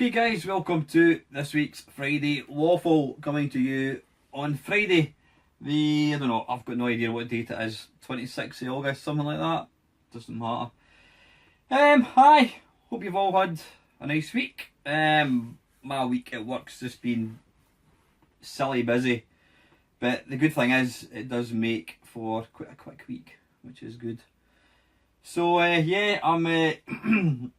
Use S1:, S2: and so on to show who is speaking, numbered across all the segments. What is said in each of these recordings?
S1: Okay guys, welcome to this week's Friday Waffle, coming to you on Friday, I don't know, I've got no idea what date it is, 26th of August, something like that, doesn't matter. Hi, hope you've all had a nice week. My week at work's just been silly busy, but the good thing is it does make for quite a quick week, which is good. So yeah, I've been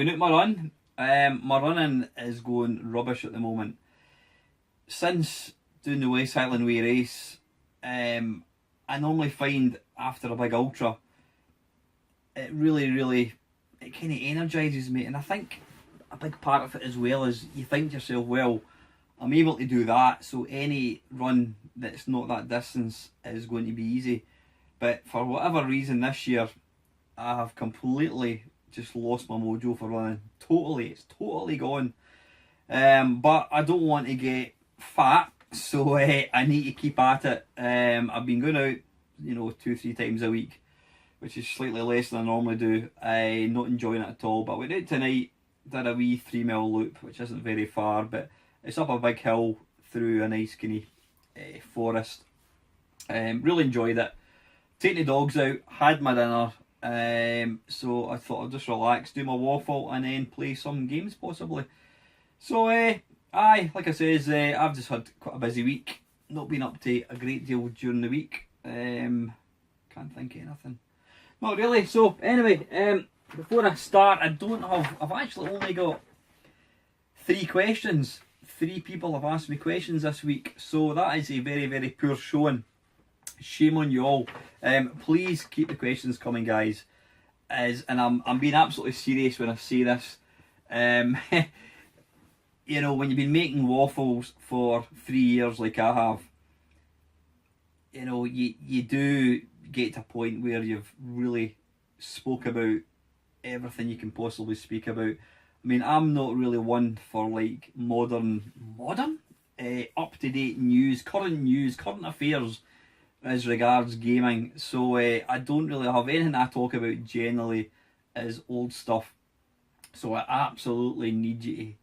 S1: out my run. My running is going rubbish at the moment. Since doing the West Highland Way race, I normally find after a big ultra, it really kind of energises me, and I think a big part of it as well is you think to yourself, well, I'm able to do that, so any run that's not that distance is going to be easy. But for whatever reason this year, I have completely just lost my mojo for running. It's totally gone. But I don't want to get fat, so I need to keep at it. I've been going out, 2-3 times a week, which is slightly less than I normally do. I'm not enjoying it at all, but I went out tonight, did a wee 3 mile loop, which isn't very far, but it's up a big hill through a nice kind of forest. Really enjoyed it. Taking the dogs out, had my dinner, so I thought I'd just relax, do my waffle, and then play some games possibly. So like I says, I've just had quite a busy week, not been up to a great deal during the week. Can't think of anything. Not really. So anyway, before I start, I've actually only got 3 questions. 3 people have asked me questions this week, so that is a very poor showing. Shame on you all. Please keep the questions coming, guys. And I'm being absolutely serious when I say this. When you've been making waffles for 3 years like I have, you do get to a point where you've really spoke about everything you can possibly speak about. I mean, I'm not really one for like modern, up-to-date news, current affairs as regards gaming. So I don't really have anything I talk about generally as old stuff. So I absolutely need you to,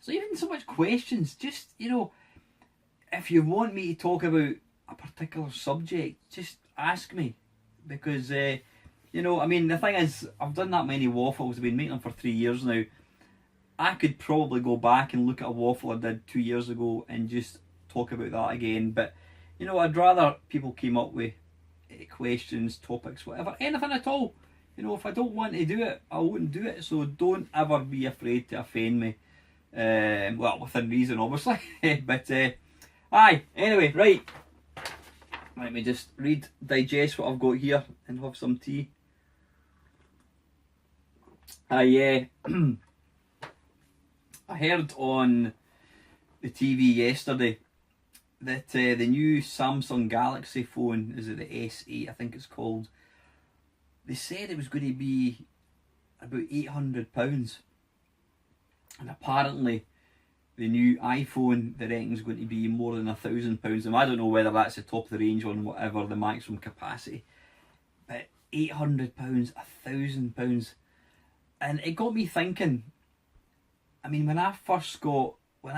S1: so even so much questions, just, if you want me to talk about a particular subject, just ask me. Because, I mean, the thing is, I've done that many waffles, I've been making them for 3 years now. I could probably go back and look at a waffle I did 2 years ago and just talk about that again. But, I'd rather people came up with questions, topics, whatever, anything at all. If I don't want to do it, I wouldn't do it. So don't ever be afraid to offend me. Well, within reason, obviously. But, anyway, right. Let me just digest what I've got here and have some tea. I heard on the TV yesterday that the new Samsung Galaxy phone, is it the S8 I think it's called, they said it was going to be about £800, and apparently the new iPhone they reckon is going to be more than £1,000. And I don't know whether that's the top of the range on whatever the maximum capacity, but £800, £1,000, and it got me thinking. I mean, when I first got a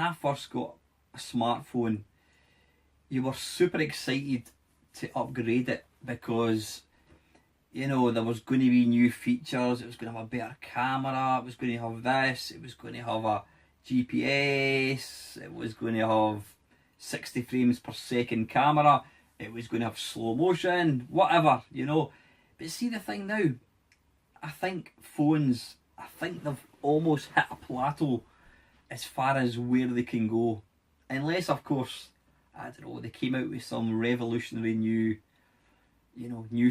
S1: smartphone, you were super excited to upgrade it because, there was going to be new features, it was going to have a better camera, it was going to have this, it was going to have a GPS, it was going to have 60 frames per second camera, it was going to have slow motion, whatever, But see, the thing now, I think they've almost hit a plateau as far as where they can go. Unless, of course, I don't know, they came out with some revolutionary new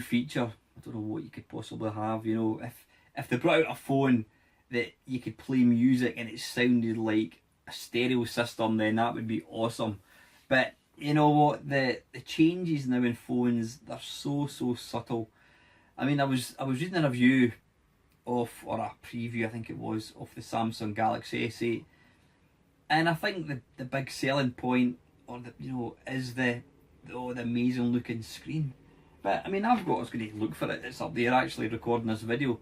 S1: feature. I don't know what you could possibly have, if they brought out a phone that you could play music and it sounded like a stereo system, then that would be awesome. But you know what, the changes now in phones, they're so subtle. I mean, I was reading a review or a preview, I think it was, of the Samsung Galaxy S8, and I think the big selling point, or is the amazing looking screen. But I mean, I was going to look for it. It's up there actually recording this video.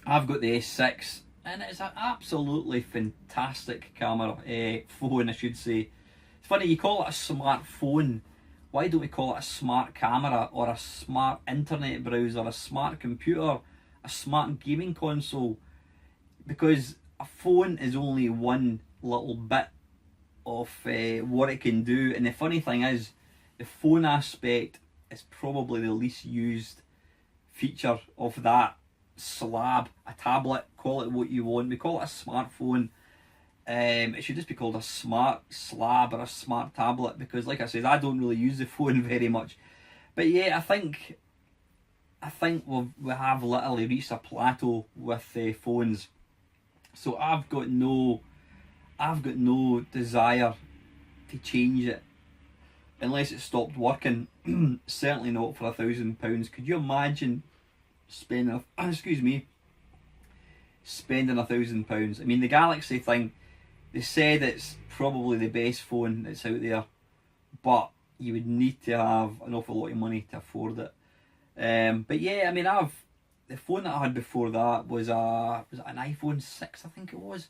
S1: I've got the S6, and it's an absolutely fantastic camera, phone I should say. It's funny, you call it a smartphone. Why don't we call it a smart camera, or a smart internet browser, a smart computer, a smart gaming console? Because a phone is only one little bit of what it can do. And the funny thing is, the phone aspect is probably the least used feature of that slab. A tablet, call it what you want. We call it a smartphone. It should just be called a smart slab or a smart tablet, because, like I said, I don't really use the phone very much. But yeah, I think we have literally reached a plateau with phones. So I've got no desire to change it unless it stopped working. Certainly not for £1,000. Could you imagine spending spending £1,000? I mean, the Galaxy thing, they said it's probably the best phone that's out there, but you would need to have an awful lot of money to afford it. But yeah, I mean, the phone that I had before that was an iPhone 6, I think it was.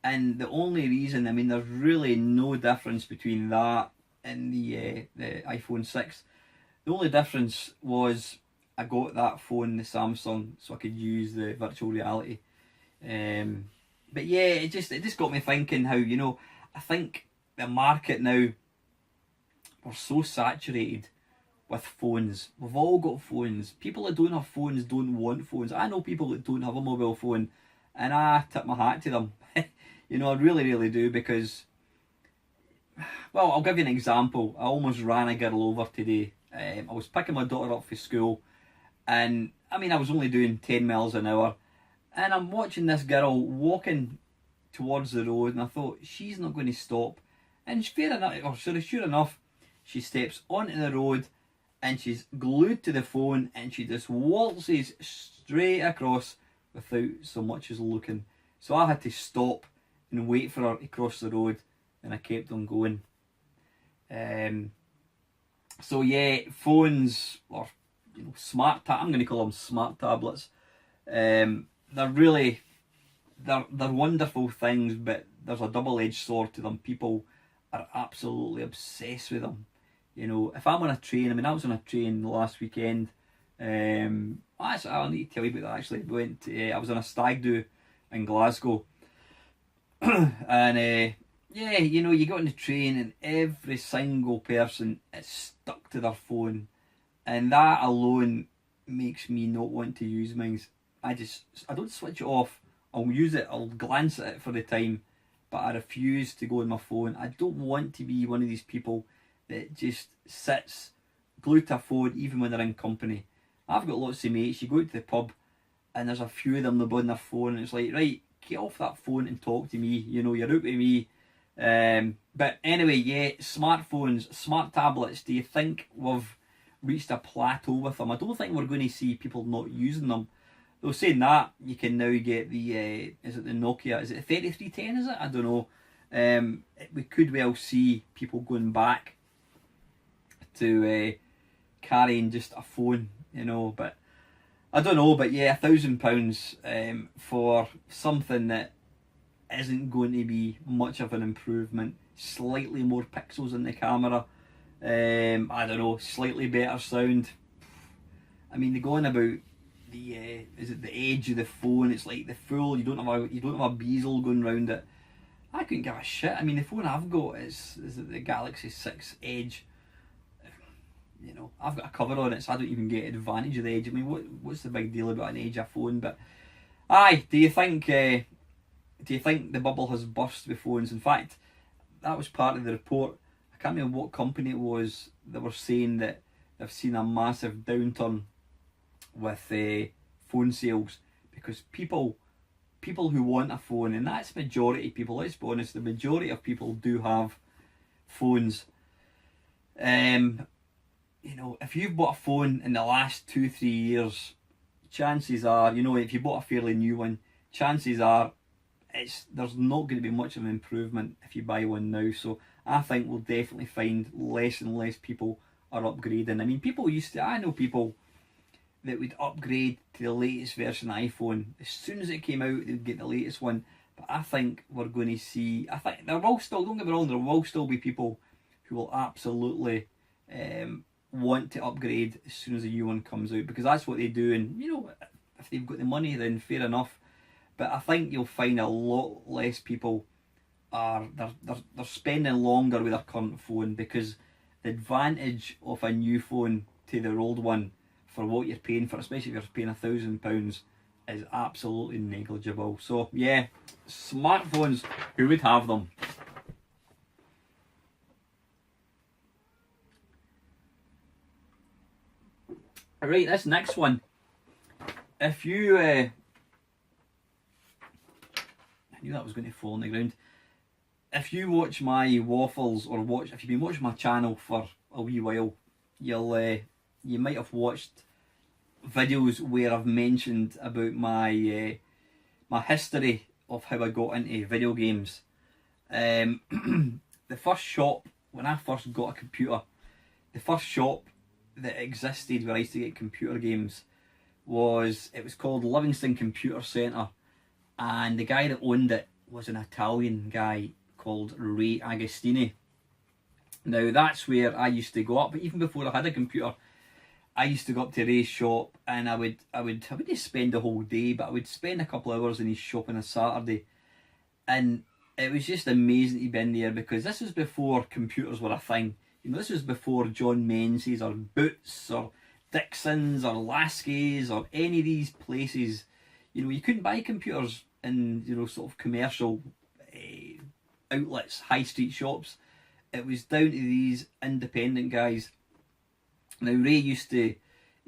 S1: And the only reason, I mean, there's really no difference between that and the iPhone 6. The only difference was I got that phone, the Samsung, so I could use the virtual reality. But yeah, it just got me thinking how, I think the market now, we're so saturated with phones. We've all got phones. People that don't have phones don't want phones. I know people that don't have a mobile phone, and I tip my hat to them. I really, really do, because, well, I'll give you an example. I almost ran a girl over today. I was picking my daughter up for school, and I mean, I was only doing 10 miles an hour, and I'm watching this girl walking towards the road, and I thought, she's not going to stop. And sure enough, she steps onto the road, and she's glued to the phone, and she just waltzes straight across without so much as looking. So I had to stop and wait for her to cross the road, and I kept on going. So yeah, phones, or I'm going to call them smart tablets. They're wonderful things, but there's a double-edged sword to them. People are absolutely obsessed with them. If I'm on a train, I mean, I was on a train last weekend. I need to tell you about that actually. I was on a stag do in Glasgow, and yeah, you get on the train and every single person is stuck to their phone, and that alone makes me not want to use mine. I don't switch it off. I'll use it, I'll glance at it for the time, but I refuse to go on my phone. I don't want to be one of these people that just sits glued to a phone even when they're in company. I've got lots of mates, you go out to the pub and there's a few of them that are on their phone, and it's like, right, get off that phone and talk to me, you're out with me. But anyway, yeah, smartphones, smart tablets, do you think we've reached a plateau with them? I don't think we're going to see people not using them. Though saying that, you can now get the, is it the Nokia, is it the 3310, is it? I don't know. We could well see people going back to carrying just a phone, but I don't know. But yeah, £1,000 for something that isn't going to be much of an improvement. Slightly more pixels in the camera, I don't know, slightly better sound. I mean, they're going about the is it the edge of the phone? It's like the full. You don't have a bezel going round it. I couldn't give a shit. I mean, the phone I've got is it the Galaxy 6 Edge. I've got a cover on it, so I don't even get advantage of the edge. I mean, what's the big deal about an edge of phone? But aye, do you think the bubble has burst with phones? In fact, that was part of the report. I can't remember what company it was that were saying that they've seen a massive downturn with phone sales, because people who want a phone, and that's majority of people, let's be honest, the majority of people do have phones. If you've bought a phone in the last 2-3 years, chances are, if you bought a fairly new one, chances are there's not going to be much of an improvement if you buy one now. So I think we'll definitely find less and less people are upgrading. I mean, I know people that would upgrade to the latest version of iPhone. As soon as it came out, they'd get the latest one. But I think we're going to see, I think there will still, don't get me wrong, there will still be people who will absolutely want to upgrade as soon as a new one comes out, because that's what they do. And you know, if they've got the money, then fair enough. But I think you'll find a lot less people are they're spending longer with their current phone, because the advantage of a new phone to their old one for what you're paying for, especially if you're paying £1,000, is absolutely negligible. So yeah, smartphones, who would have them? Right, this next one. If you, I knew that was going to fall on the ground. If you watch my waffles, or if you've been watching my channel for a wee while, you might have watched videos where I've mentioned about my my history of how I got into video games. The first shop, when I first got a computer, the first shop that existed where I used to get computer games was called Livingston Computer Centre, and the guy that owned it was an Italian guy called Ray Agostini. Now that's where I used to go up, but even before I had a computer, I used to go up to Ray's shop, and I wouldn't spend the whole day, but I would spend a couple of hours in his shop on a Saturday, and it was just amazing to be in there, because this was before computers were a thing. You know, this was before John Menzies or Boots or Dixon's or Lasky's or any of these places. You know, you couldn't buy computers in, you know, sort of commercial outlets, high street shops. It was down to these independent guys. Now Ray he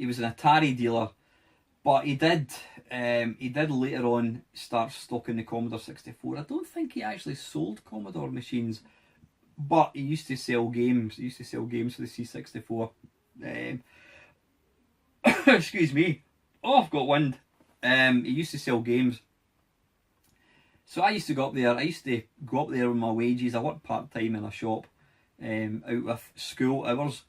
S1: was an Atari dealer, but he did later on start stocking the Commodore 64. I don't think he actually sold Commodore machines, but he used to sell games. He used to sell games for the C64. Excuse me. Oh, I've got wind. He used to sell games. So I used to go up there. I used to go up there with my wages. I worked part-time in a shop out with school hours.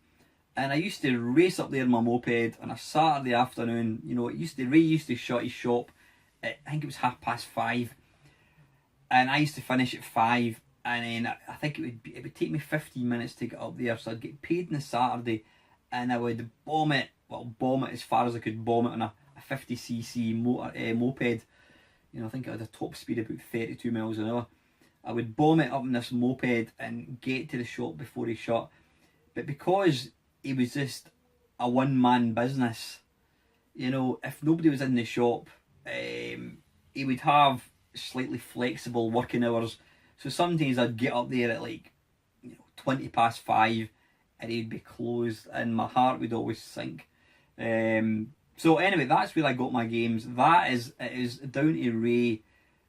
S1: And I used to race up there in my moped on a Saturday afternoon. You know, Ray used to shut his shop at, I think it was 5:30. And I used to finish at 5. And then I think it would take me 15 minutes to get up there. So I'd get paid on the Saturday, and I would bomb it as far as I could bomb it on a 50cc moped. You know, I think I had a top speed of about 32 miles an hour. I would bomb it up in this moped and get to the shop before he shut. But because he was just a one-man business, you know, if nobody was in the shop, he would have slightly flexible working hours. So sometimes I'd get up there at 5:20, and he'd be closed, and my heart would always sink. So anyway, that's where I got my games. It is down to Ray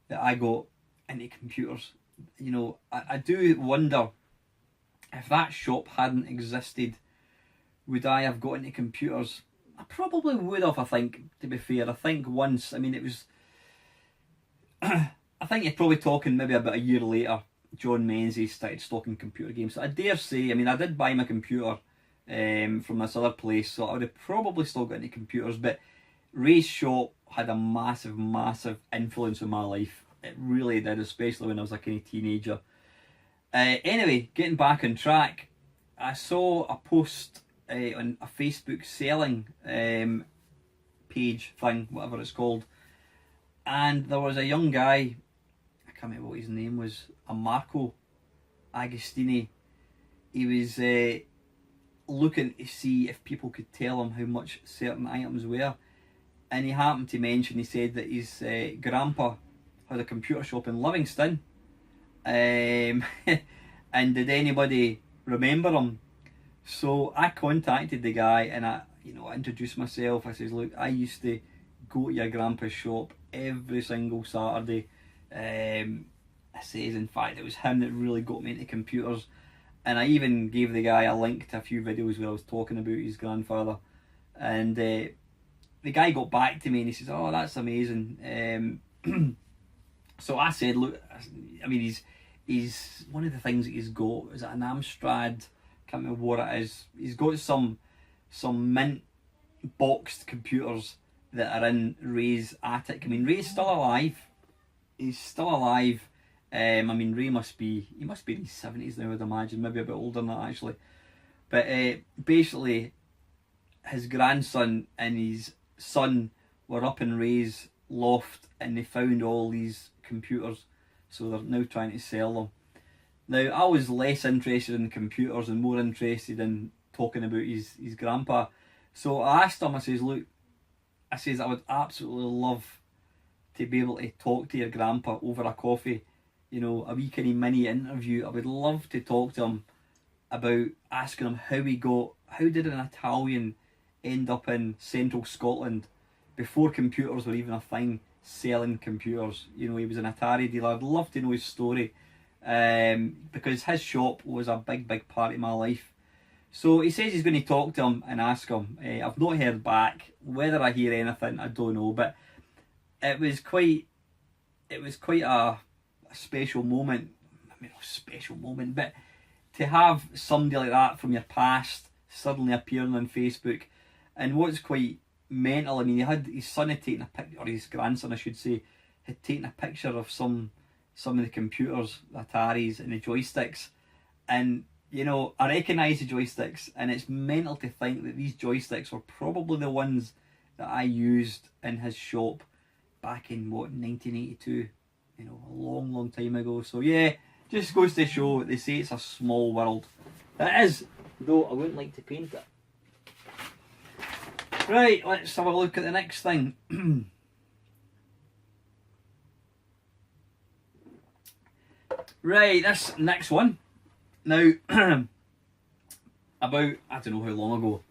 S1: that I got into computers. You know, I do wonder if that shop hadn't existed, would I have got into computers? I probably would have, I think, to be fair. I think once, I mean, it was... I think you're probably talking maybe about a year later, John Menzies started stocking computer games. So I dare say, I mean, I did buy my computer from this other place, so I would have probably still got into computers, but Ray's shop had a massive, massive influence on my life. It really did, especially when I was a kind of teenager. Anyway, getting back on track, I saw a post on a Facebook selling page thing, whatever it's called, and there was a young guy, I can't remember what his name was, a Marco Agostini. He was looking to see if people could tell him how much certain items were, and he happened to mention, he said that his grandpa had a computer shop in Livingston, and did anybody remember him? So I contacted the guy, and I introduced myself. I says, look, I used to go to your grandpa's shop every single Saturday. I says, in fact, it was him that really got me into computers. And I even gave the guy a link to a few videos where I was talking about his grandfather. And the guy got back to me and he says, oh, that's amazing. So I said, look, I mean, he's one of the things that he's got is an Amstrad, can't remember what it is. He's got some mint boxed computers that are in Ray's attic. I mean, Ray's still alive. He's still alive. I mean, Ray must be in his 70s now, I'd imagine, maybe a bit older than that actually. But basically, his grandson and his son were up in Ray's loft and they found all these computers, so they're now trying to sell them. Now, I was less interested in computers and more interested in talking about his grandpa. So I asked him, I says, look, I says, I would absolutely love to be able to talk to your grandpa over a coffee, you know, a wee kind of mini interview. I would love to talk to him about asking him how did an Italian end up in central Scotland before computers were even a thing, selling computers. You know, he was an Atari dealer. I'd love to know his story, because his shop was a big part of my life. So he says he's going to talk to him and ask him. I've not heard back. Whether I hear anything, I don't know. But it was quite a special moment. I mean, a special moment, but to have somebody like that from your past suddenly appearing on Facebook. And what's quite mental, I mean, his son had taken a picture, or his grandson I should say, had taken a picture of some of the computers, the Ataris and the joysticks. And, you know, I recognise the joysticks, and it's mental to think that these joysticks were probably the ones that I used in his shop back in, 1982? You know, a long time ago. So yeah, just goes to show, they say it's a small world. It is, though I wouldn't like to paint it. Right, let's have a look at the next thing. Right, this next one. Now, about, I don't know how long ago,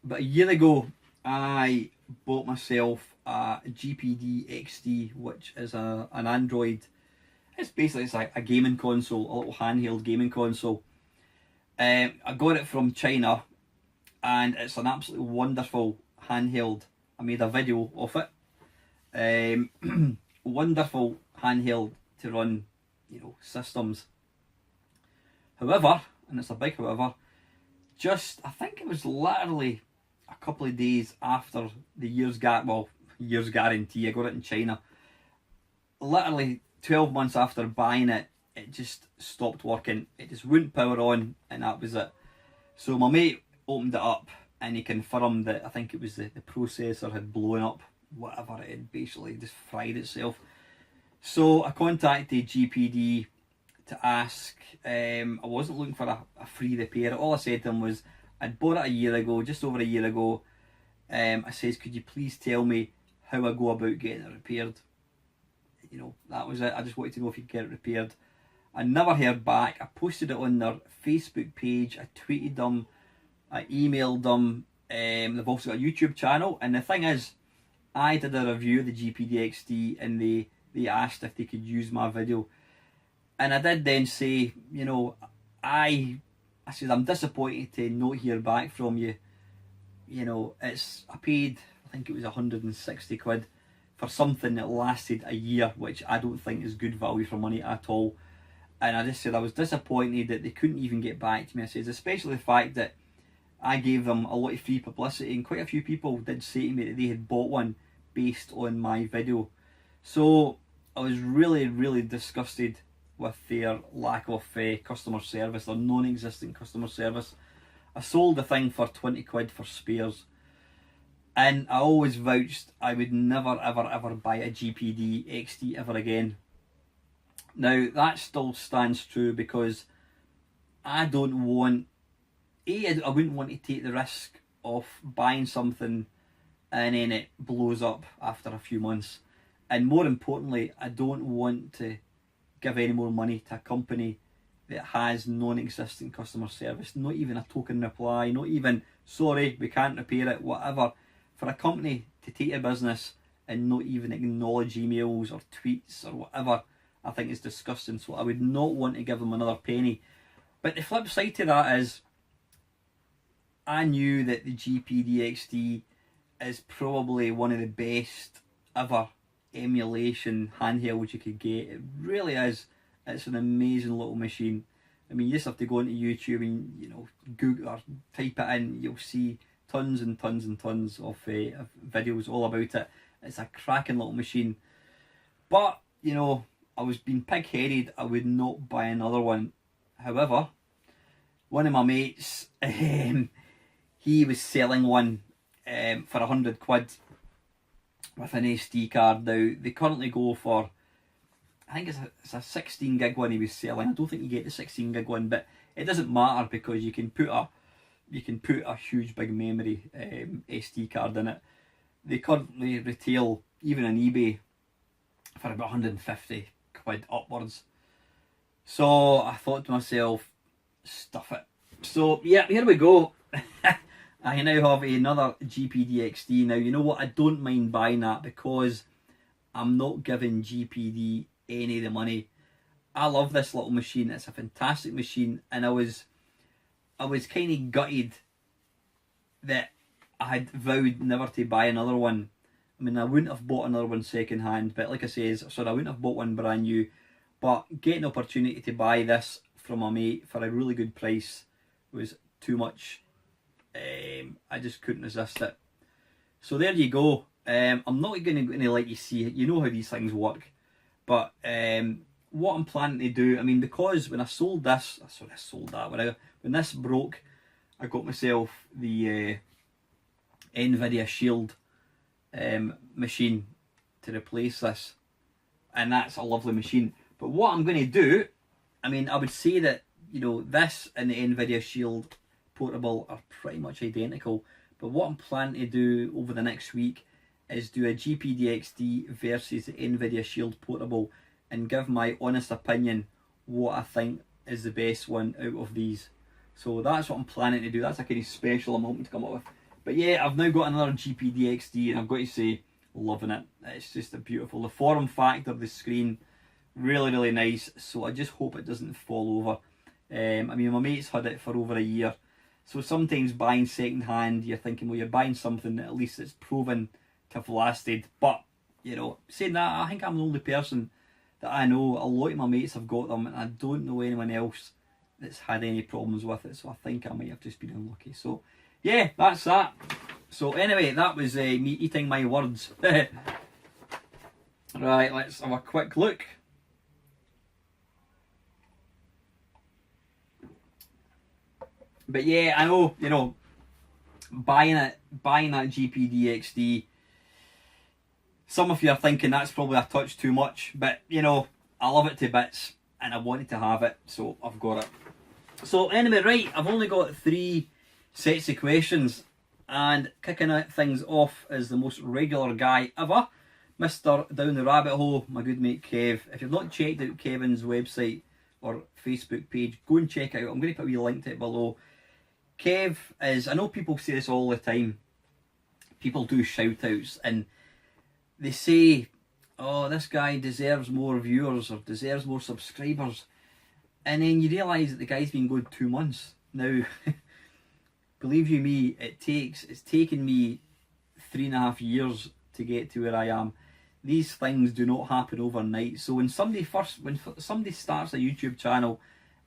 S1: but a year ago, I bought myself a GPD XD, which is an Android. It's like a gaming console, a little handheld gaming console. I got it from China, and it's an absolutely wonderful handheld. I made a video of it. Wonderful handheld to run, you know, systems. However, and it's a big however, I think it was literally a couple of days after the year's guarantee, I got it in China. Literally 12 months after buying it, it just stopped working. It just wouldn't power on, and that was it. So my mate opened it up and he confirmed that I think it was the processor had blown up, whatever, it had basically just fried itself. So I contacted GPD to ask. I wasn't looking for a free repair. All I said to him was, I'd bought it a year ago, just over a year ago. I says, could you please tell me how I go about getting it repaired? You know, that was it. I just wanted to know if you could get it repaired. I never heard back. I posted it on their Facebook page. I tweeted them. I emailed them. They've also got a YouTube channel. And the thing is, I did a review of the GPD-XD and they asked if they could use my video. And I did then say, you know, I said, I'm disappointed to not hear back from you. You know, I paid, I think it was 160 quid for something that lasted a year, which I don't think is good value for money at all. And I just said I was disappointed that they couldn't even get back to me. I said, especially the fact that I gave them a lot of free publicity, and quite a few people did say to me that they had bought one based on my video. So I was really disgusted with their lack of customer service, their non-existent customer service. I sold the thing for 20 quid for spares, and I always vouched I would never ever buy a GPD XD ever again. Now that still stands true, because I don't want, I wouldn't want to take the risk of buying something and then it blows up after a few months. And more importantly, I don't want to give any more money to a company that has non-existent customer service, not even a token reply, not even, sorry, we can't repair it, whatever. For a company to take your business and not even acknowledge emails or tweets or whatever, I think is disgusting. So I would not want to give them another penny. But the flip side to that is, I knew that the GPD-XD is probably one of the best ever emulation handhelds you could get. It really is. It's an amazing little machine. I mean, you just have to go into YouTube and, you know, Google or type it in, you'll see tons and tons and tons of videos all about it. It's a cracking little machine. But, you know, I was being pig-headed. I would not buy another one. However, one of my mates, he was selling one for 100 quid with an SD card. Now, they currently go for, I think it's a 16 gig one he was selling. I don't think you get the 16 gig one, but it doesn't matter because you can put a huge big memory SD card in it. They currently retail, even on eBay, for about 150 quid upwards. So I thought to myself, stuff it. So yeah, here we go. I now have another GPD-XD. Now, you know what? I don't mind buying that because I'm not giving GPD any of the money. I love this little machine. It's a fantastic machine, and I was kind of gutted that I had vowed never to buy another one. I mean, I wouldn't have bought another one second hand, but like I says, sorry, I wouldn't have bought one brand new. But getting the opportunity to buy this from a mate for a really good price was too much. I just couldn't resist it. So there you go. I'm not going to let you see it. You know how these things work. But what I'm planning to do, I mean, because when I sold this, sorry, I sold that. When this broke, I got myself the NVIDIA Shield machine to replace this. And that's a lovely machine. But what I'm going to do, I mean, I would say that, you know, this and the NVIDIA Shield Portable are pretty much identical. But what I'm planning to do over the next week is do a GPD-XD versus the NVIDIA Shield Portable and give my honest opinion what I think is the best one out of these. So that's what I'm planning to do. That's a kind of special I'm hoping to come up with. But yeah, I've now got another GPD-XD and I've got to say, loving it. It's just a beautiful. The form factor of the screen, really, really nice. So I just hope it doesn't fall over. I mean, my mate's had it for over a year. So sometimes buying second hand, you're thinking, well, you're buying something that at least it's proven to have lasted. But, you know, saying that, I think I'm the only person that I know. A lot of my mates have got them and I don't know anyone else that's had any problems with it. So I think I might have just been unlucky. So yeah, that's that. So anyway, that was me eating my words. Right, let's have a quick look. But yeah, I know, you know, buying that GPD-XD, some of you are thinking that's probably a touch too much, but you know, I love it to bits and I wanted to have it, so I've got it. So anyway, right, I've only got 3 sets of questions, and kicking out things off is the most regular guy ever, Mr. Down the Rabbit Hole, my good mate Kev. If you've not checked out Kevin's website or Facebook page, go and check it out. I'm going to put a wee link to it below. Kev is, I know people say this all the time, people do shout outs and they say, oh, this guy deserves more viewers or deserves more subscribers, and then you realise that the guy's been going 2 months. Now, believe you me, it's taken me 3.5 years to get to where I am. These things do not happen overnight. So when somebody starts a YouTube channel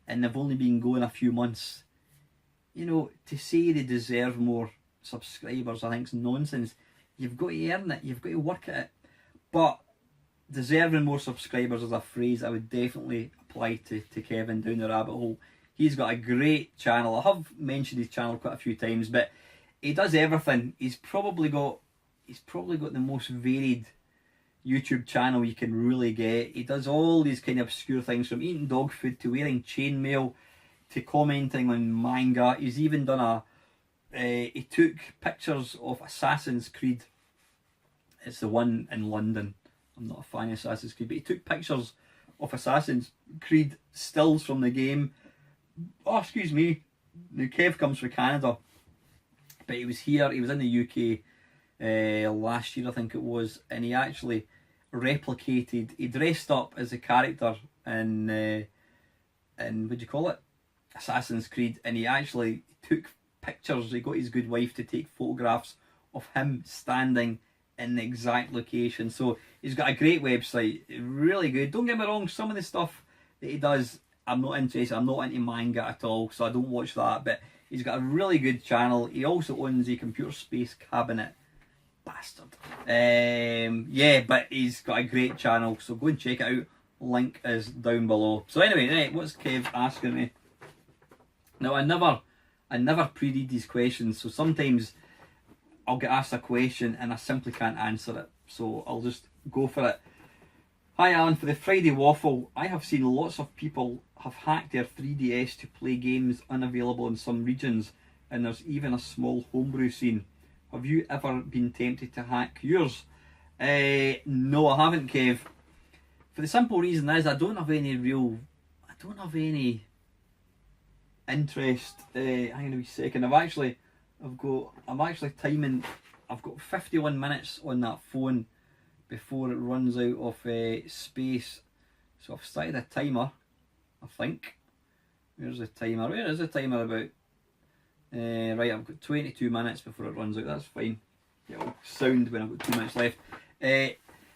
S1: and they've only been going a few months, you know, to say they deserve more subscribers, I think is nonsense. You've got to earn it. You've got to work at it. But deserving more subscribers is a phrase I would definitely apply to Kevin Down the Rabbit Hole. He's got a great channel. I have mentioned his channel quite a few times, but he does everything. He's probably got the most varied YouTube channel you can really get. He does all these kind of obscure things, from eating dog food to wearing chainmail to commenting on manga. He's even done he took pictures of Assassin's Creed. It's the one in London. I'm not a fan of Assassin's Creed, but he took pictures of Assassin's Creed stills from the game. Oh, excuse me. Now, Kev comes from Canada, but he was here. He was in the UK last year, I think it was, and he actually replicated. He dressed up as a character in what do you call it, Assassin's Creed, and he actually took pictures. He got his good wife to take photographs of him standing in the exact location. So he's got a great website, really good. Don't get me wrong, some of the stuff that he does, I'm not interested. I'm not into manga at all, so I don't watch that. But He's got a really good channel. He also owns a computer space cabinet. Bastard. Yeah, but he's got a great channel, so go and check it out. Link is down below. So anyway, right, what's Kev asking me? Now I never pre-read these questions, so sometimes I'll get asked a question and I simply can't answer it. So I'll just go for it. Hi Alan, for the Friday Waffle, I have seen lots of people have hacked their 3DS to play games unavailable in some regions, and there's even a small homebrew scene. Have you ever been tempted to hack yours? No, I haven't, Kev. For the simple reason is I don't have any interest. Hang on a wee second. I'm actually timing. I've got 51 minutes on that phone before it runs out of space. So I've started a timer, I think. Where's the timer? Where is the timer about? Right, I've got 22 minutes before it runs out. That's fine. It'll sound when I've got 2 minutes left.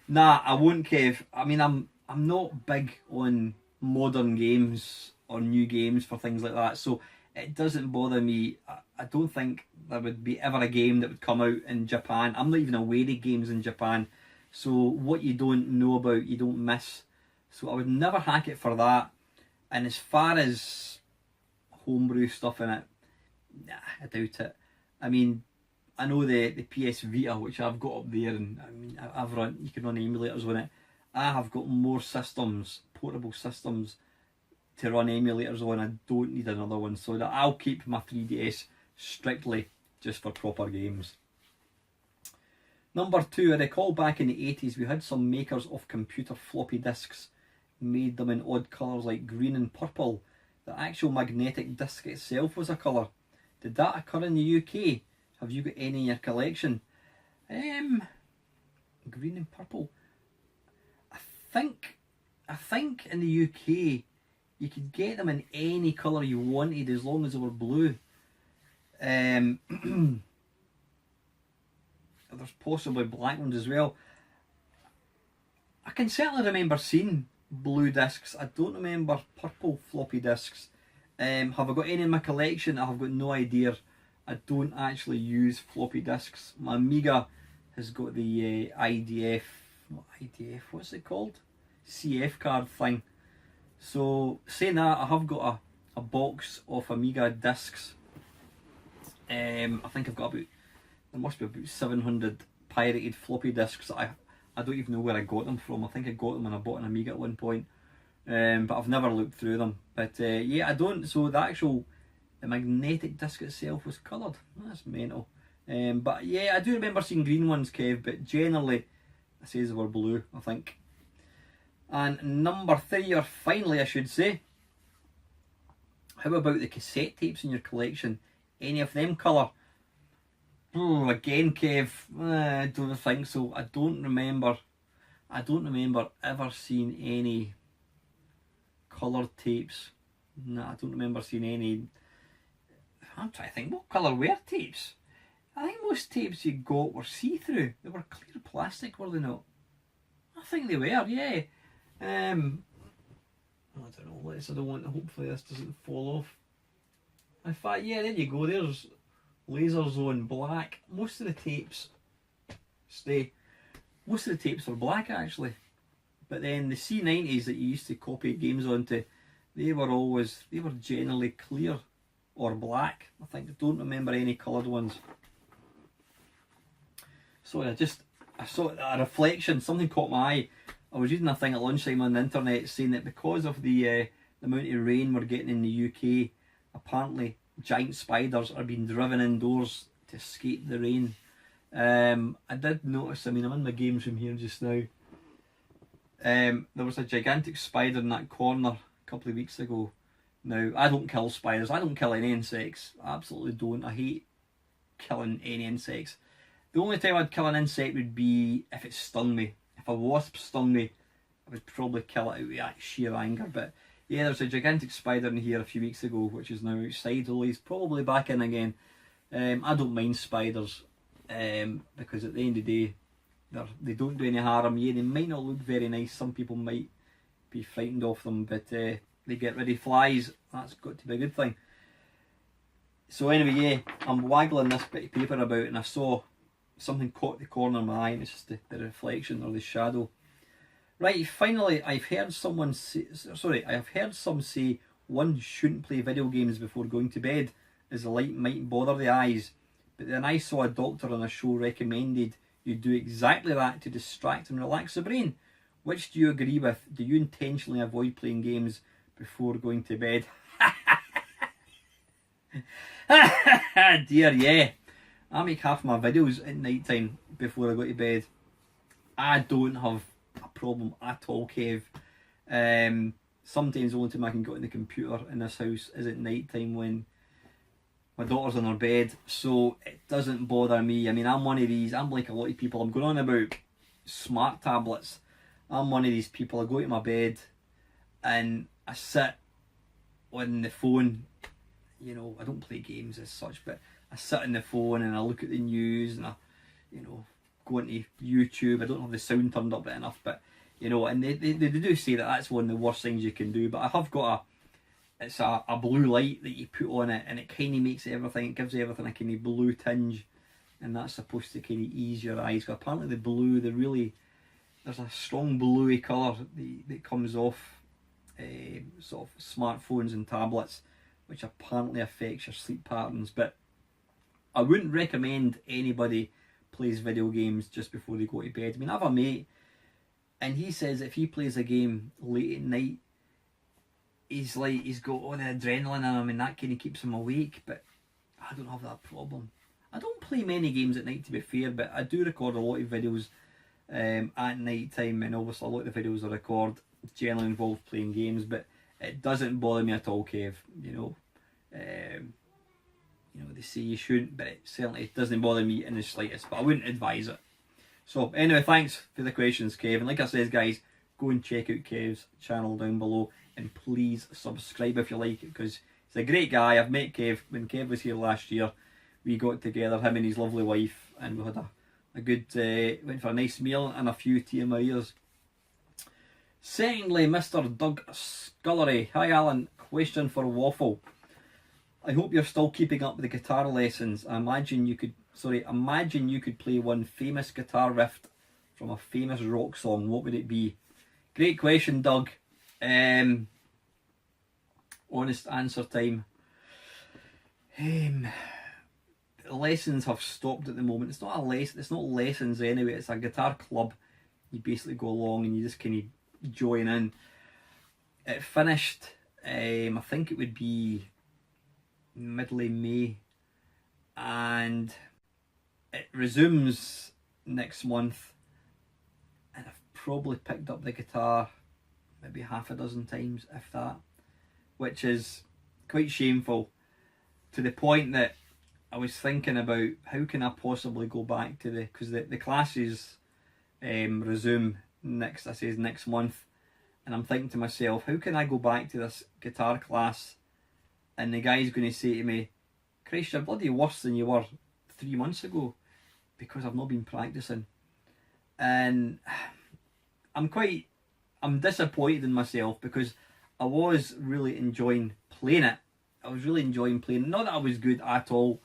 S1: Nah, I won't, Kev. I mean, I'm not big on modern games or new games for things like that, so it doesn't bother me. I don't think there would be ever a game that would come out in Japan. I'm not even aware of games in Japan, so what you don't know about, you don't miss. So I would never hack it for that. And as far as homebrew stuff in it, nah, I doubt it. I mean, I know the PS Vita, which I've got up there, and I mean, you can run emulators on it. I have got more systems, portable systems, to run emulators on. I don't need another one, so that I'll keep my 3DS strictly just for proper games. Number 2, I recall back in the 80s we had some makers of computer floppy disks, made them in odd colours like green and purple. The actual magnetic disc itself was a colour. Did that occur in the UK? Have you got any in your collection? Green and purple. I think in the UK you could get them in any colour you wanted as long as they were blue. There's possibly black ones as well. I can certainly remember seeing blue discs. I don't remember purple floppy discs. Have I got any in my collection? I have got no idea. I don't actually use floppy disks. My Amiga has got the what's it called? CF card thing. So saying that, I have got a box of Amiga discs. I think I've got there must be about 700 pirated floppy disks that I don't even know where I got them from. I think I got them when I bought an Amiga at one point. But I've never looked through them. But yeah, I don't. So the magnetic disc itself was coloured. That's mental. But yeah, I do remember seeing green ones, Kev, but generally it says they were blue, I think. And number 3, or finally I should say, how about the cassette tapes in your collection? Any of them colour? Oh, again, Kev, I don't think so. I don't remember ever seeing any coloured tapes. No, I don't remember seeing any. I'm trying to think, what colour were tapes? I think most tapes you got were see-through. They were clear plastic, were they not? I think they were, yeah. I don't know, hopefully this doesn't fall off. In fact, yeah, there you go, there's Laser Zone black. Most of the tapes were black actually. But then the C90s that you used to copy games onto, they were generally clear or black. I don't remember any coloured ones. So I saw a reflection, something caught my eye. I was reading a thing at lunchtime on the internet saying that because of the amount of rain we're getting in the UK, apparently giant spiders are being driven indoors to escape the rain. I did notice, I mean, I'm in my games room here just now. There was a gigantic spider in that corner a couple of weeks ago. Now, I don't kill spiders, I don't kill any insects, I absolutely don't. I hate killing any insects. The only time I'd kill an insect would be if it stung me. If a wasp stung me, I would probably kill it out of sheer anger. But yeah, there's a gigantic spider in here a few weeks ago, which is now outside, although he's probably back in again. I don't mind spiders, because at the end of the day, they don't do any harm. Yeah, they might not look very nice, some people might be frightened of them, but they get rid of flies. That's got to be a good thing. So anyway, yeah, I'm waggling this bit of paper about, and I saw something caught the corner of my eye, and it's just the reflection or the shadow. Right, finally, I've heard some say one shouldn't play video games before going to bed, as the light might bother the eyes. But then I saw a doctor on a show recommended you do exactly that to distract and relax the brain. Which do you agree with? Do you intentionally avoid playing games before going to bed? Dear, yeah. I make half my videos at night time before I go to bed. I don't have a problem at all, Kev. Sometimes the only time I can get on the computer in this house is at night time when my daughter's on her bed, so it doesn't bother me. I mean, I'm one of these, I'm like a lot of people, I'm going on about smart tablets. I'm one of these people, I go to my bed and I sit on the phone. You know, I don't play games as such, but I sit on the phone and I look at the news and I, you know, go into YouTube. I don't have the sound turned up enough, but you know, and they do say that that's one of the worst things you can do. But I have got it's a blue light that you put on it, and it kind of makes everything, it gives everything a kind of blue tinge, and that's supposed to kind of ease your eyes. But apparently the blue, there's a strong bluey colour that comes off sort of smartphones and tablets, which apparently affects your sleep patterns. But I wouldn't recommend anybody plays video games just before they go to bed. I mean, I have a mate, and he says if he plays a game late at night, he's got all the adrenaline in him, and that kind of keeps him awake. But I don't have that problem. I don't play many games at night, to be fair, but I do record a lot of videos at night time, and obviously a lot of the videos I record generally involve playing games, but it doesn't bother me at all, Kev. You know, they say you shouldn't, but it certainly doesn't bother me in the slightest, but I wouldn't advise it. So anyway, thanks for the questions, Kev, and like I said, guys, go and check out Kev's channel down below, and please subscribe if you like it, because he's a great guy. I've met Kev when Kev was here last year. We got together, him and his lovely wife, and we had a good, went for a nice meal and a few Tia Marias. Secondly, Mr. Doug Scullery. Hi Alan, question for Waffle. I hope you're still keeping up with the guitar lessons. Imagine you could play one famous guitar riff from a famous rock song. What would it be? Great question, Doug. Honest answer time. Lessons have stopped at the moment. It's not a lesson. It's not lessons anyway. It's a guitar club. You basically go along and you just kind of join in. It finished. I think it would be middle of May, and it resumes next month. And I've probably picked up the guitar maybe half a dozen times, if that, which is quite shameful, to the point that I was thinking about how can I possibly go back to because the classes resume next month, and I'm thinking to myself, how can I go back to this guitar class and the guy's going to say to me, Christ, you're bloody worse than you were 3 months ago, because I've not been practicing. And I'm disappointed in myself, because I was really enjoying playing it. Not that I was good at all.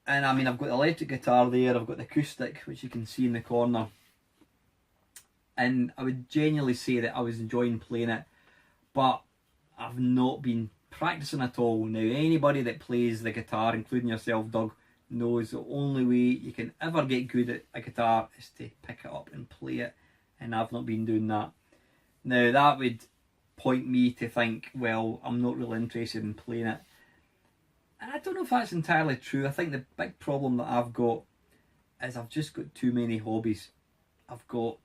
S1: And I mean, I've got the electric guitar there, I've got the acoustic, which you can see in the corner. And I would genuinely say that I was enjoying playing it, but I've not been practicing at all. Now, anybody that plays the guitar, including yourself, Doug, knows the only way you can ever get good at a guitar is to pick it up and play it, and I've not been doing that. Now, that would point me to think, well, I'm not really interested in playing it. And I don't know if that's entirely true. I think the big problem that I've got is I've just got too many hobbies. I've got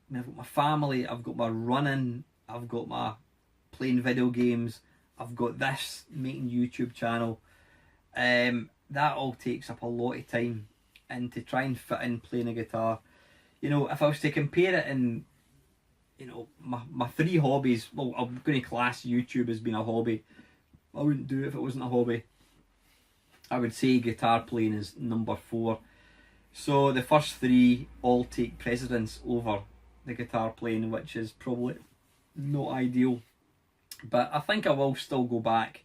S1: my family, I've got my running, I've got my playing video games, I've got this making YouTube channel. That all takes up a lot of time, and to try and fit in playing a guitar, you know, if I was to compare it in, you know, my three hobbies, well, I'm going to class YouTube as being a hobby. I wouldn't do it if it wasn't a hobby. I would say guitar playing is number 4. So the first 3 all take precedence over the guitar playing, which is probably not ideal. But I think I will still go back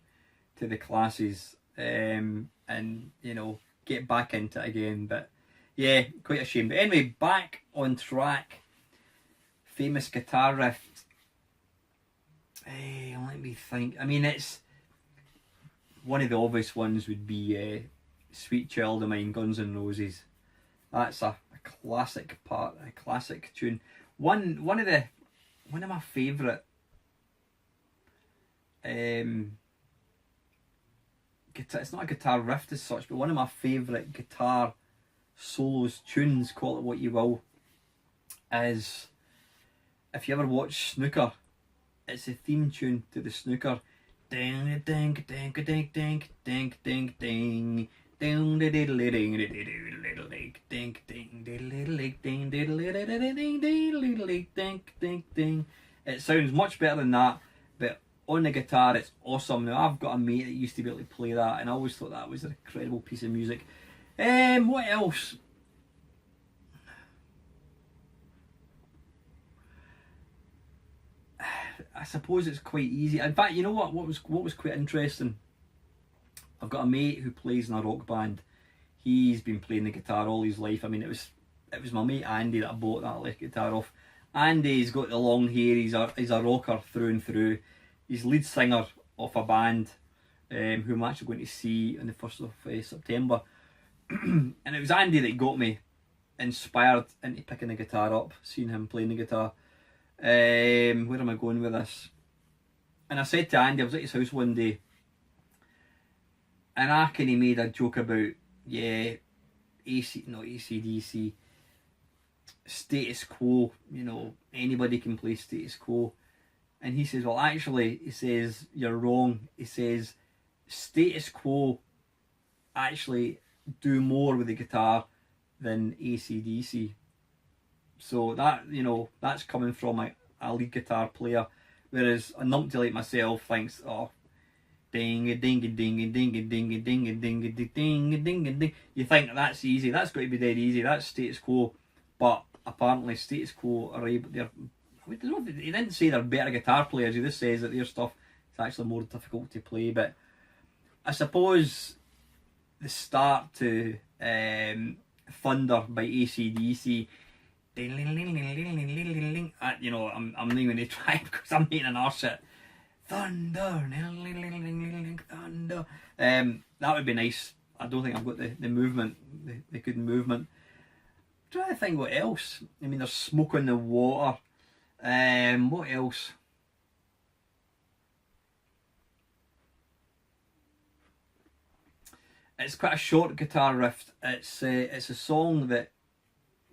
S1: to the classes and you know, get back into it again. But yeah, quite a shame. But anyway, back on track. Famous guitar riff. Let me think. I mean, it's one of the obvious ones would be "Sweet Child of Mine," Guns N' Roses. That's a classic part, a classic tune. One of my favourite guitar. It's not a guitar riff as such, but one of my favourite guitar solos, tunes, call it what you will, is, if you ever watch snooker, it's a theme tune to the snooker. Ding ding ding ding ding ding ding ding. Ding ding ding ding ding ding ding. It sounds much better than that, but on the guitar it's awesome. Now I've got a mate that used to be able to play that, and I always thought that was an incredible piece of music. What else? I suppose it's quite easy. In fact, you know what? What was quite interesting? I've got a mate who plays in a rock band. He's been playing the guitar all his life. I mean, it was my mate Andy that I bought that electric guitar off. Andy's got the long hair. He's a rocker through and through. He's lead singer of a band who I'm actually going to see on the 1st of September. And it was Andy that got me inspired into picking the guitar up, seeing him playing the guitar. Where am I going with this? And I said to Andy, I was at his house one day, and I kind of made a joke about, yeah, AC/DC, Status Quo, you know, anybody can play Status Quo. And he says, well, actually, he says, you're wrong. He says, Status Quo actually do more with the guitar than AC/DC. So that, you know, that's coming from a lead guitar player, whereas a numpty like myself thinks, oh, ding a ding a ding a ding a ding a ding a ding a ding a ding a ding. You think that's easy? That's got to be dead easy. That's Status Quo, but apparently Status Quo are able. He didn't say they're better guitar players. He just says that their stuff is actually more difficult to play. But I suppose the start to Thunder by AC/DC. You know, I'm not even going to try because I'm making an arse it. Thunder, thunder. That would be nice. I don't think I've got the movement, the good movement. I'm trying to think what else. I mean, there's Smoke on the Water. What else? It's quite a short guitar riff. It's a song that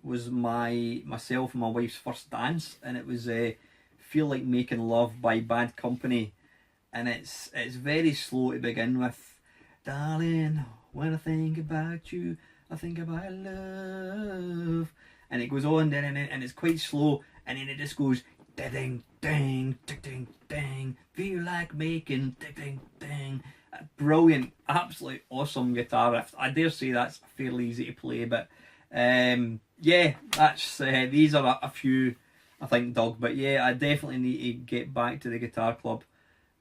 S1: was myself and my wife's first dance, and it was Feel Like Making Love by Bad Company, and it's very slow to begin with. Darling, when I think about you, I think about love, and it goes on and it's quite slow, and then it just goes ding ding ding ding ding. Feel like making ding ding ding. Brilliant, absolutely awesome guitar riff. I dare say that's fairly easy to play, but yeah, that's these are a few, I think, Doug. But yeah, I definitely need to get back to the guitar club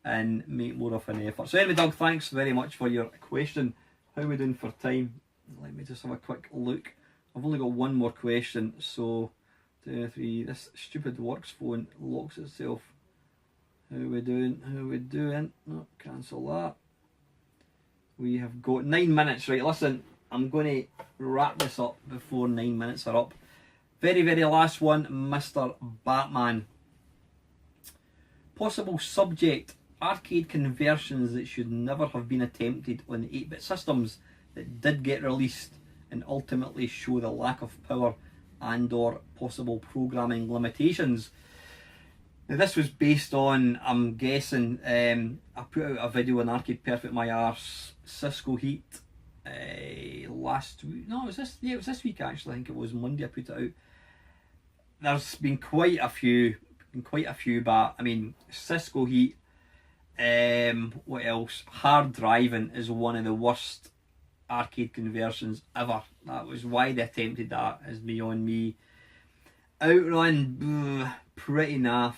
S1: and make more of an effort. So anyway, Doug, thanks very much for your question. How are we doing for time? Let me just have a quick look. I've only got one more question, so 2, 3. This stupid works phone locks itself. How are we doing? How are we doing? No, cancel that. We have got 9 minutes, right? Listen, I'm going to wrap this up before 9 minutes are up. Very, very last one, Mr. Batman. Possible subject: arcade conversions that should never have been attempted on the 8-bit systems that did get released and ultimately show the lack of power and or possible programming limitations. Now this was based on, I'm guessing, I put out a video on Arcade Perfect My Arse, Cisco Heat, last week. No, it was this week actually. I think it was Monday I put it out. There's been quite a few, but I mean, Cisco Heat, what else? Hard Driving is one of the worst arcade conversions ever. That was why they attempted that, is beyond me. Outrun, pretty naff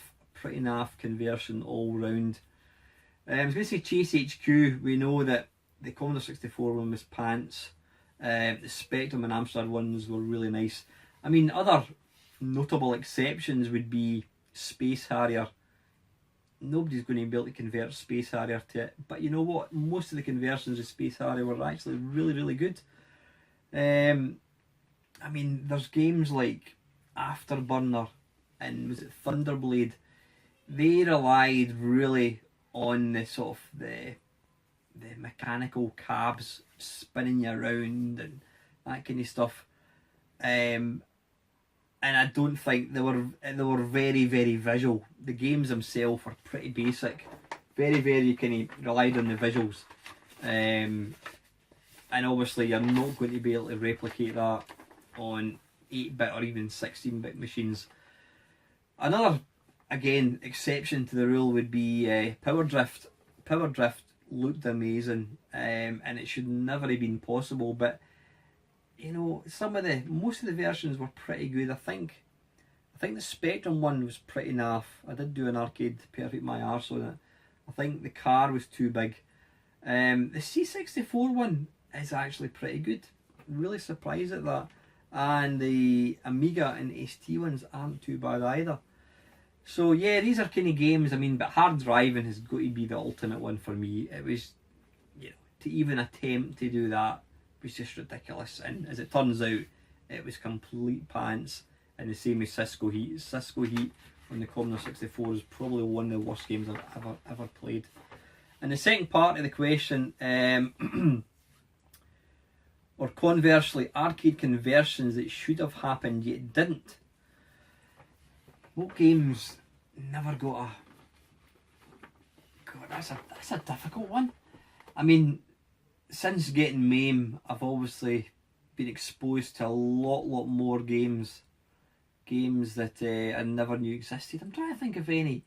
S1: conversion all round. I was going to say Chase HQ. We know that the Commodore 64 one was pants. The Spectrum and Amstrad ones were really nice. I mean, other notable exceptions would be Space Harrier. Nobody's going to be able to convert Space Harrier to it, but you know what? Most of the conversions of Space Harrier were actually really, really good. I mean, there's games like Afterburner and was it Thunderblade? They relied really on the sort of the mechanical cabs spinning you around and that kind of stuff. And I don't think they were very, very visual. The games themselves were pretty basic, very, very kind of relied on the visuals. And obviously you're not going to be able to replicate that on 8-bit or even 16-bit machines. Another, again, exception to the rule would be Power Drift. Power Drift looked amazing, and it should never have been possible, but you know, most of the versions were pretty good. I think the Spectrum one was pretty naff. I did do an arcade perfect my arse on it. I think the car was too big. The C64 one is actually pretty good. Really surprised at that. And the Amiga and ST ones aren't too bad either. So yeah, these are kind of games. I mean, but hard driving has got to be the ultimate one for me. It was, you know, to even attempt to do that was just ridiculous. And as it turns out, it was complete pants. And the same as Cisco Heat. Cisco Heat on the Commodore 64 is probably one of the worst games I've ever played. And the second part of the question, or conversely, arcade conversions that should have happened yet didn't. What games never got a... God, that's a difficult one. I mean, since getting MAME, I've obviously been exposed to a lot more games that I never knew existed. I'm trying to think of any.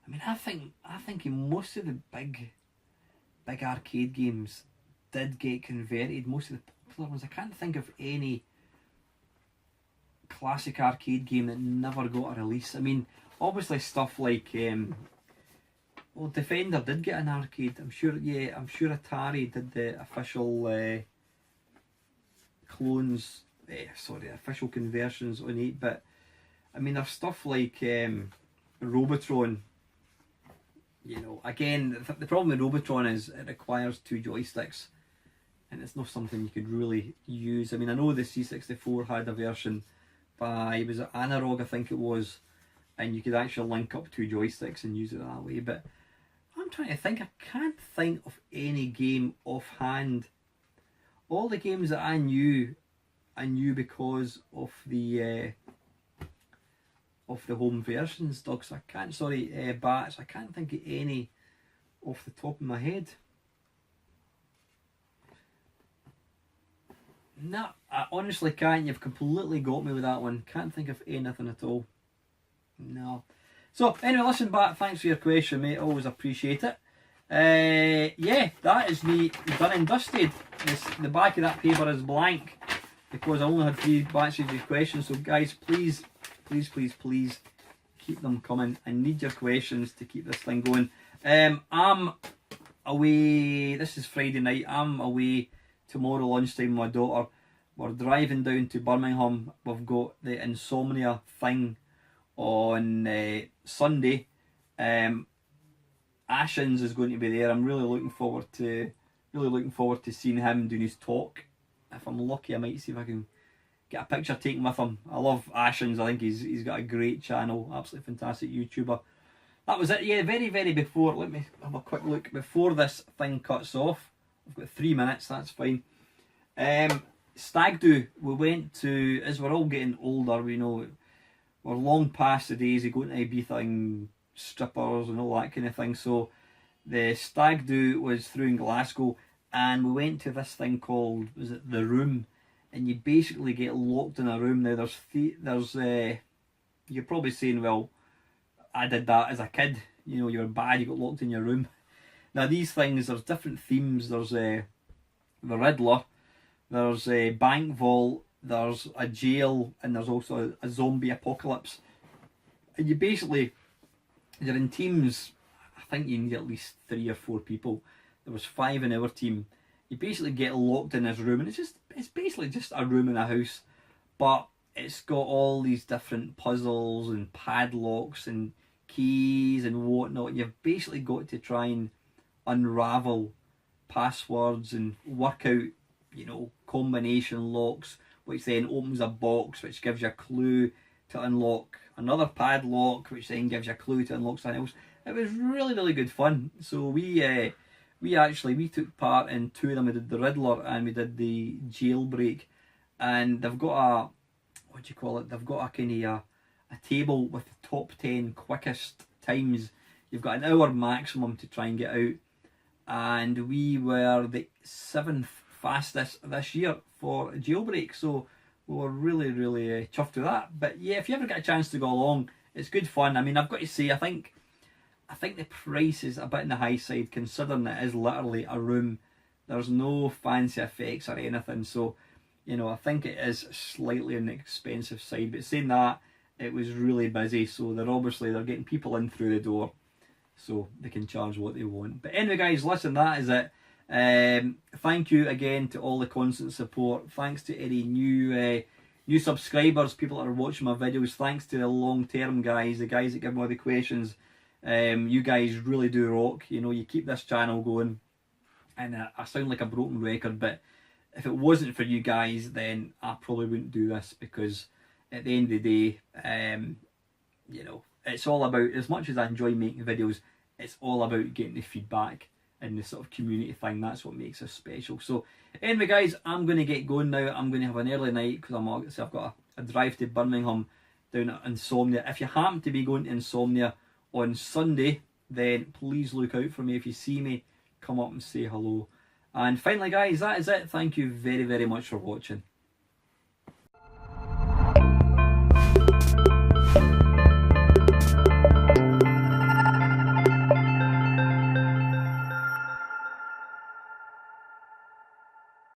S1: I mean, I think in most of the big arcade games did get converted. Most of the popular ones. I can't think of any classic arcade game that never got a release. I mean, obviously stuff like Defender did get an arcade. I'm sure Atari did the official official conversions on 8-bit. I mean, there's stuff like Robotron. You know, again, the problem with Robotron is it requires 2 joysticks, and it's not something you could really use. I mean, I know the C64 had a version by, was it Analog, I think it was, and you could actually link up 2 joysticks and use it that way. But I'm trying to think. I can't think of any game offhand. All the games that I knew because of the home versions, Doug. So I can't. Bats. I can't think of any off the top of my head. No, I honestly can't. You've completely got me with that one. Can't think of anything at all. No. So anyway, listen back. Thanks for your question, mate. Always appreciate it. Yeah, that is me done and dusted. The back of that paper is blank because I only had 3 batches of questions. So guys, please keep them coming. I need your questions to keep this thing going. I'm away. This is Friday night. I'm away tomorrow lunchtime with my daughter. We're driving down to Birmingham. We've got the Insomnia thing on Sunday. Ashens is going to be there. I'm really looking forward to seeing him doing his talk. If I'm lucky, I might see if I can get a picture taken with him. I love Ashens. I think he's got a great channel. Absolutely fantastic YouTuber. That was it. Yeah, very before. Let me have a quick look before this thing cuts off. I've got 3 minutes. That's fine. Stag do. We went to, as we're all getting older, we know we're long past the days of going to Ibiza and strippers and all that kind of thing. So the stag do was through in Glasgow, and we went to this thing called, was it The Room? And you basically get locked in a room. Now you're probably saying, well, I did that as a kid. You know, you were bad, you got locked in your room. Now these things, there's different themes. There's the Riddler, there's a bank vault, there's a jail, and there's also a zombie apocalypse. And you're in teams. I think you need at least 3 or 4 people. There was 5 in our team, you basically get locked in this room, and it's basically just a room in a house, but it's got all these different puzzles and padlocks and keys and whatnot. You've basically got to try and unravel passwords and work out, combination locks, which then opens a box which gives you a clue to unlock another padlock, which then gives you a clue to unlock something else. It was really, really good fun. So we took part in two of them. We did the Riddler and we did the Jailbreak, and they've got a, what do you call it? They've got a kind of a table with the top 10 quickest times. You've got an hour maximum to try and get out, and we were the 7th fastest this year for Jailbreak. So we were really, really chuffed with that. But yeah, if you ever get a chance to go along, it's good fun. I mean, I've got to say, I think the price is a bit on the high side, considering it is literally a room. There's no fancy effects or anything, so I think it is slightly on the expensive side. But saying that, it was really busy, so they're getting people in through the door, so they can charge what they want. But anyway, guys, listen, that is it. Thank you again to all the constant support. Thanks to any new subscribers, people that are watching my videos. Thanks to the long term guys, the guys that give me all the questions. You guys really do rock. You keep this channel going, and I sound like a broken record, but if it wasn't for you guys, then I probably wouldn't do this, because at the end of the day, it's all about, as much as I enjoy making videos, it's all about getting the feedback and the sort of community thing. That's what makes us special. So anyway, guys, I'm going to get going now. I'm going to have an early night, because I've got a drive to Birmingham down at Insomnia. If you happen to be going to Insomnia on Sunday, then please look out for me. If you see me, come up and say hello. And finally, guys, that is it. Thank you very, very much for watching.